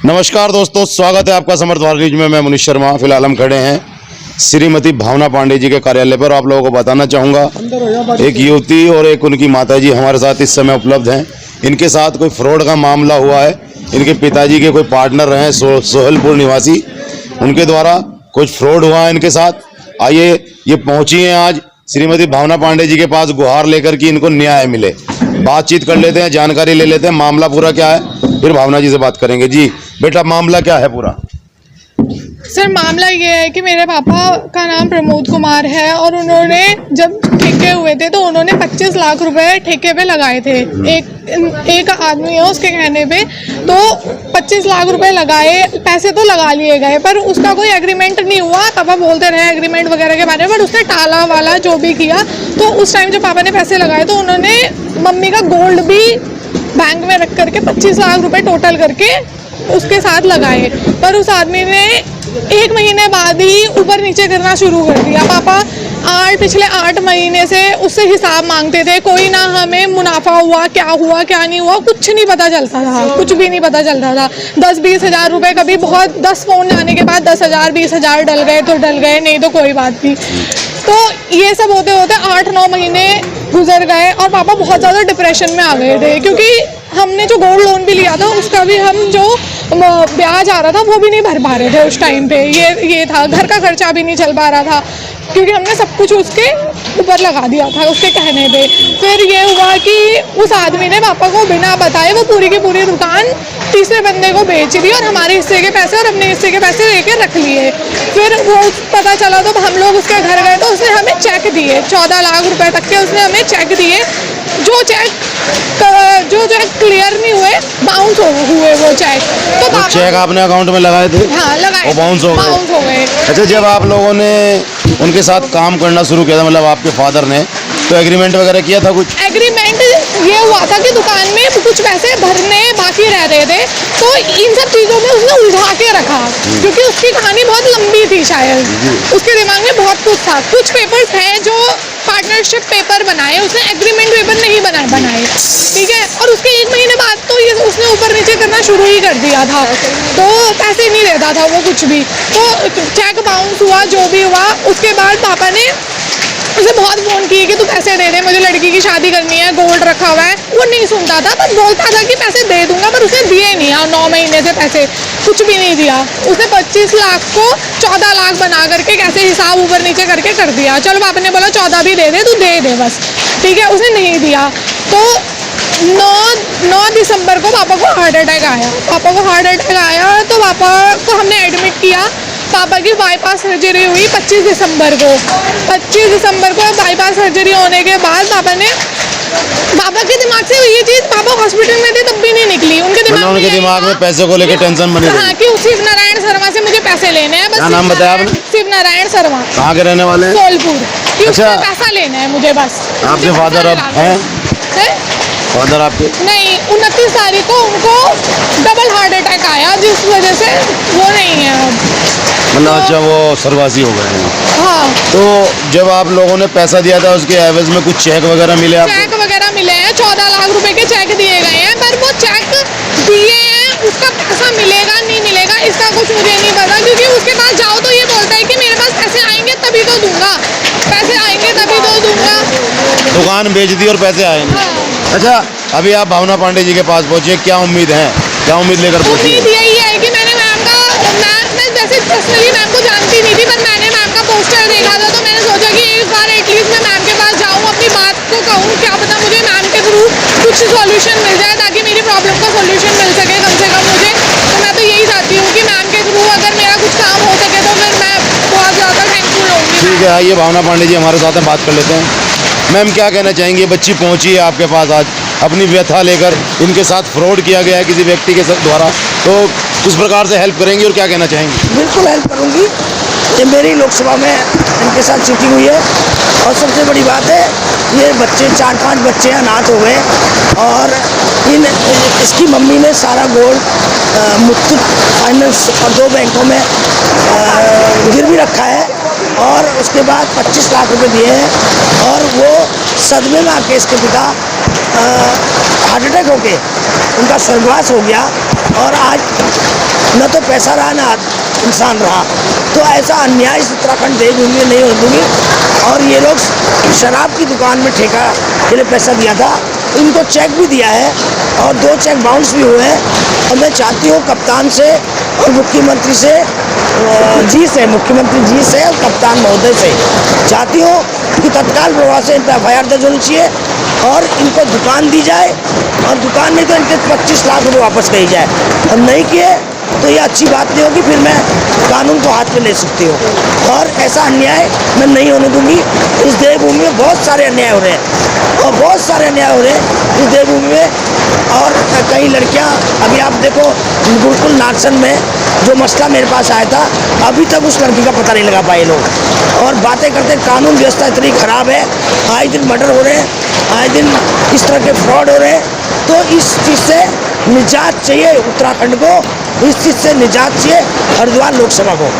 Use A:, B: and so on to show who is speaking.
A: नमस्कार दोस्तों, स्वागत है आपका समर्थ भारत न्यूज में। मैं मनीष शर्मा। फिलहाल हम खड़े हैं श्रीमती भावना पांडे जी के कार्यालय पर। आप लोगों को बताना चाहूँगा, एक युवती और एक उनकी माताजी हमारे साथ इस समय उपलब्ध हैं। इनके साथ कोई फ्रॉड का मामला हुआ है। इनके पिताजी के कोई पार्टनर हैं सोहेलपुर निवासी, उनके द्वारा कुछ फ्रॉड हुआ है इनके साथ। आइए, ये पहुँची हैं आज श्रीमती भावना पांडे जी के पास गुहार लेकर कि इनको न्याय मिले। बातचीत कर लेते हैं, जानकारी ले लेते हैं, मामला पूरा क्या है, फिर भावना जी से बात करेंगे। जी बेटा, मामला क्या है पूरा?
B: सर, मामला ये है कि मेरे पापा का नाम प्रमोद कुमार है और उन्होंने जब ठेके हुए थे तो उन्होंने 25 लाख रुपए ठेके पे लगाए थे। एक आदमी है, उसके कहने पे तो 25 लाख रुपए लगाए। पैसे तो लगा लिए गए पर उसका कोई एग्रीमेंट नहीं हुआ। पापा बोलते रहे एग्रीमेंट वगैरह के बारे में, पर उसने टाला वाला जो भी किया। तो उस टाइम जब पापा ने पैसे लगाए तो उन्होंने मम्मी का गोल्ड भी बैंक में रख करके 25 लाख रुपए टोटल करके उसके साथ लगाए। पर उस आदमी ने 1 महीने बाद ही ऊपर नीचे करना शुरू कर दिया। पापा पिछले 8 महीने से उससे हिसाब मांगते थे। कोई ना हमें मुनाफा हुआ क्या नहीं हुआ, कुछ नहीं पता चलता था, कुछ भी नहीं पता चलता था। 10-20 हज़ार रुपये, कभी बहुत 10 फ़ोन लाने के बाद 10,000 20 हज़ार डल गए तो डल गए, नहीं तो कोई बात नहीं। तो ये सब होते होते 8-9 महीने गुजर गए और पापा बहुत ज़्यादा डिप्रेशन में आ गए थे, क्योंकि हमने जो गोल्ड लोन भी लिया था उसका भी हम जो ब्याज आ रहा था वो भी नहीं भर पा रहे थे उस टाइम पे। ये था, घर का खर्चा भी नहीं चल पा रहा था, क्योंकि हमने सब कुछ उसके ऊपर लगा दिया था उसके कहने पे। फिर ये हुआ कि उस आदमी ने पापा को बिना बताए वो पूरी की पूरी दुकान तीसरे बंदे को बेच दी और हमारे हिस्से के पैसे और अपने हिस्से के पैसे लेके रख लिए। फिर वो पता चला तो हम लोग उसके घर गए तो उसने हमें चेक दिए, 14 लाख रुपए तक के उसने हमें चेक दिए। जो चेक क्लियर नहीं हुए, बाउंस हुए वो चेक। तो
A: चेक आपने अकाउंट में लगाए थे?
B: हाँ, लगाए,
A: वो बाउंस हो गए। अच्छा, जब आप लोगों ने उनके साथ काम करना शुरू किया था, मतलब आपके फादर ने, तो एग्रीमेंट वगैरह किया था? कुछ एग्रीमेंट
B: ये हुआ था कि दुकान में कुछ पैसे भरने बाकी रह रहे थे, तो इन सब चीज़ों में उसने उलझा के रखा, क्योंकि उसकी कहानी बहुत लंबी थी। शायद उसके दिमाग में बहुत कुछ था। कुछ पेपर्स हैं जो पार्टनरशिप पेपर बनाए, उसने एग्रीमेंट पेपर नहीं बनाए, ठीक है। और उसके 1 महीने बाद तो ये उसने ऊपर नीचे करना शुरू ही कर दिया था, तो पैसे नहीं देता था वो कुछ भी। तो चेक बाउंस हुआ, जो भी हुआ, उसके बाद पापा ने उसे बहुत फ़ोन किए कि तू पैसे दे दे, मुझे लड़की की शादी करनी है, गोल्ड रखा हुआ है। वो नहीं सुनता था, बस बोलता था कि पैसे दे दूंगा, पर उसने दिए नहीं। और 9 महीने से पैसे कुछ भी नहीं दिया। उसने 25 लाख को 14 लाख बना करके कैसे हिसाब ऊपर नीचे करके कर दिया। चलो पापा ने बोला 14 भी दे दे, तू दे दे बस, ठीक है। उसने नहीं दिया। तो 9 दिसंबर को पापा को हार्ट अटैक आया। तो पापा को हमने एडमिट किया। पापा की बाईपास सर्जरी हुई 25 दिसंबर को। 25 दिसंबर को बाईपास सर्जरी होने के बाद पापा के दिमाग से ये चीज़, पापा हॉस्पिटल में थे तब भी नहीं निकली। उनके दिमाग में पैसे को लेकर टेंशन बनी। हाँ, कि शिव नारायण शर्मा से मुझे पैसे लेने हैं, बस। क्या नाम बताया आपने? शिव नारायण शर्मा। कहाँ के रहने वाले हैं? सोलपुर। अच्छा, पैसा लेना है मुझे, बस। आपके फादर अब हैं? फादर आपके? नहीं, 29 तारीख को उनको डबल हार्ट अटैक आया, जिस वजह से वो नहीं है अब।
A: मतलब अच्छा, वो स्वर्गवासी हो गए हैं।
B: हाँ।
A: तो जब आप लोगों ने पैसा दिया था, उसके एवज में कुछ चेक वगैरह मिले आपको?
B: चेक वगैरह मिले हैं, 14 लाख रुपए के चेक दिए गए हैं, पर वो चेक दिए हैं, उसका पैसा मिलेगा नहीं मिलेगा इसका कुछ मुझे नहीं पता, क्योंकि उसके पास जाओ तो ये बोलता है कि मेरे पास पैसे आएंगे तभी तो दूंगा, पैसे आएंगे तभी तो दूंगा।
A: दुकान बेच दी और पैसे आएंगे। हाँ। अच्छा, अभी आप भावना पांडे जी के पास पहुंचे, क्या उम्मीद है, क्या उम्मीद लेकर पहुंचे?
B: उम्मीद यही है कि मैं वैसे पर्सनली मैम को जानती नहीं थी, पर मैंने मैम का पोस्टर देखा था, तो मैंने सोचा कि एक बार एटलीस्ट मैं मैम के पास जाऊँ, अपनी बात को कहूँ, क्या पता मुझे मैम के थ्रू कुछ सॉल्यूशन मिल जाए, ताकि मेरी प्रॉब्लम का सॉल्यूशन मिल सके कम से कम मुझे। तो मैं तो यही चाहती हूँ कि मैम के थ्रू अगर मेरा कुछ काम हो सके तो फिर मैं बहुत ज़्यादा थैंकफुल होंगी।
A: ठीक है, आइए भावना पांडे जी हमारे साथ बात कर लेते हैं। मैम, क्या कहना चाहेंगी? बच्ची पहुँची है आपके पास आज अपनी व्यथा लेकर, इनके साथ फ्रॉड किया गया है किसी व्यक्ति के द्वारा, तो किस प्रकार से हेल्प करेंगी और क्या कहना चाहेंगी?
C: बिल्कुल हेल्प करूंगी। ये मेरी लोकसभा में इनके साथ चीटिंग हुई है, और सबसे बड़ी बात है, ये बच्चे 4-5 बच्चे अनाथ हो गए, और इसकी मम्मी ने सारा गोल्ड मुथूट फाइनेंस और 2 बैंकों में गिरवी रखा है, और उसके बाद 25 लाख रुपए दिए हैं, और वो सदमे में आके इसके पिता हार्ट अटैक होके उनका स्वर्गवास हो गया। और आज न तो पैसा रहा ना इंसान रहा। तो ऐसा अन्याय इस उत्तराखंड देवभूमि में नहीं होने दूंगी। और ये लोग शराब की दुकान में ठेका के लिए पैसा दिया था, इनको चेक भी दिया है और 2 चेक बाउंस भी हुए हैं। और मैं चाहती हूँ कप्तान से और मुख्यमंत्री से मुख्यमंत्री जी से और कप्तान महोदय से चाहती हूँ कि तत्काल प्रभाव से इन पर FIR दर्ज होनी चाहिए और इनको दुकान दी जाए, और दुकान नहीं तो इनके 25 लाख रुपये वापस कही जाए। और नहीं किए तो ये अच्छी बात नहीं होगी, फिर मैं कानून को हाथ में ले सकती हूँ। और ऐसा अन्याय मैं नहीं होने दूंगी। इस देवभूमि में बहुत सारे अन्याय हो रहे हैं और बहुत सारे अन्याय हो रहे हैं इस देवभूमि में। और कई लड़कियां, अभी आप देखो गुरुकुल नागसन में जो मसला मेरे पास आया था, अभी तक उस लड़की का पता नहीं लगा पाए लोग। और बातें करते कानून व्यवस्था इतनी खराब है, आए दिन मर्डर हो रहे हैं, आए दिन इस तरह के फ्रॉड हो रहे हैं। तो इस चीज़ से निजात चाहिए उत्तराखंड को, इस चीज़ से निजात चाहिए हरिद्वार लोकसभा को।